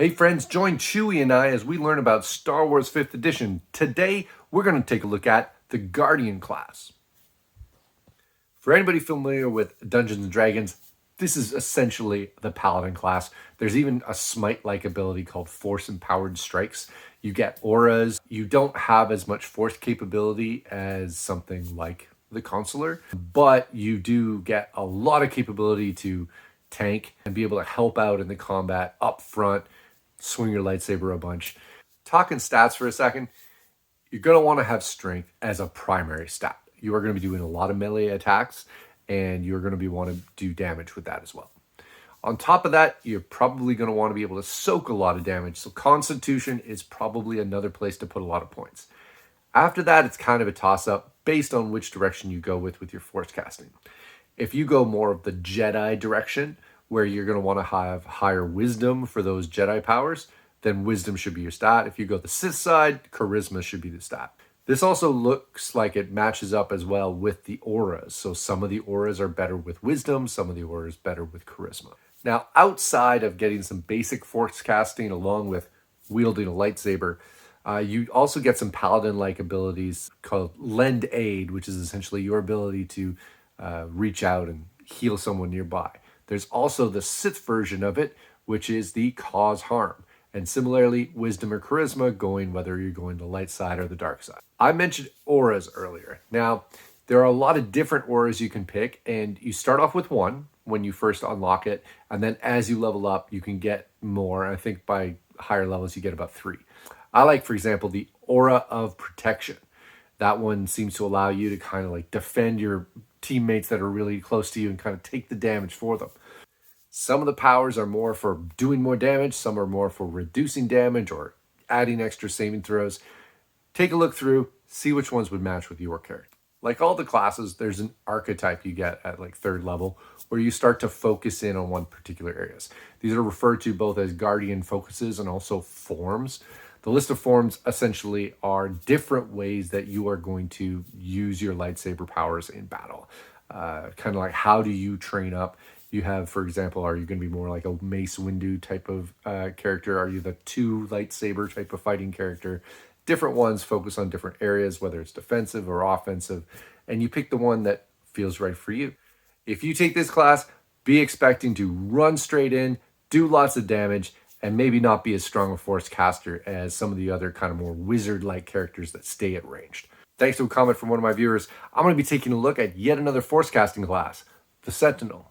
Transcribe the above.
Hey friends, join Chewie and I as we learn about Star Wars 5th edition. Today, we're going to take a look at the Guardian class. For anybody familiar with Dungeons & Dragons, this is essentially the Paladin class. There's even a smite-like ability called Force-Empowered Strikes. You get auras. You don't have as much force capability as something like the Consular, but you do get a lot of capability to tank and be able to help out in the combat up front, swing your lightsaber a bunch. Talking stats for a second, you're going to want to have strength as a primary stat. You are going to be doing a lot of melee attacks, and you're going to want to do damage with that as well. On top of that, you're probably going to want to be able to soak a lot of damage, so Constitution is probably another place to put a lot of points. After that, it's kind of a toss-up based on which direction you go with your force casting. If you go more of the Jedi direction, where you're going to want to have higher wisdom for those Jedi powers, then wisdom should be your stat. If you go the Sith side, charisma should be the stat. This also looks like it matches up as well with the auras. So some of the auras are better with wisdom, some of the auras better with charisma. Now, outside of getting some basic force casting along with wielding a lightsaber, you also get some Paladin-like abilities called Lend Aid, which is essentially your ability to reach out and heal someone nearby. There's also the Sith version of it, which is the Cause Harm. And similarly, wisdom or charisma, going whether you're going the light side or the dark side. I mentioned auras earlier. Now, there are a lot of different auras you can pick, and you start off with one when you first unlock it, and then as you level up, you can get more. I think by higher levels, you get about 3. I like, for example, the Aura of Protection. That one seems to allow you to kind of like defend your teammates that are really close to you and kind of take the damage for them. Some of the powers are more for doing more damage, some are more for reducing damage or adding extra saving throws. Take a look through, see which ones would match with your character. Like all the classes, there's an archetype you get at like 3rd level where you start to focus in on one particular areas. These are referred to both as Guardian focuses and also forms. The list of forms essentially are different ways that you are going to use your lightsaber powers in battle. Kind of like how do you train up? You have, for example, are you going to be more like a Mace Windu type of character? Are you the 2 lightsaber type of fighting character? Different ones focus on different areas, whether it's defensive or offensive, and you pick the one that feels right for you. If you take this class, be expecting to run straight in, do lots of damage, and maybe not be as strong a force caster as some of the other kind of more wizard-like characters that stay at ranged. Thanks to a comment from one of my viewers, I'm going to be taking a look at yet another force casting class, the Sentinel.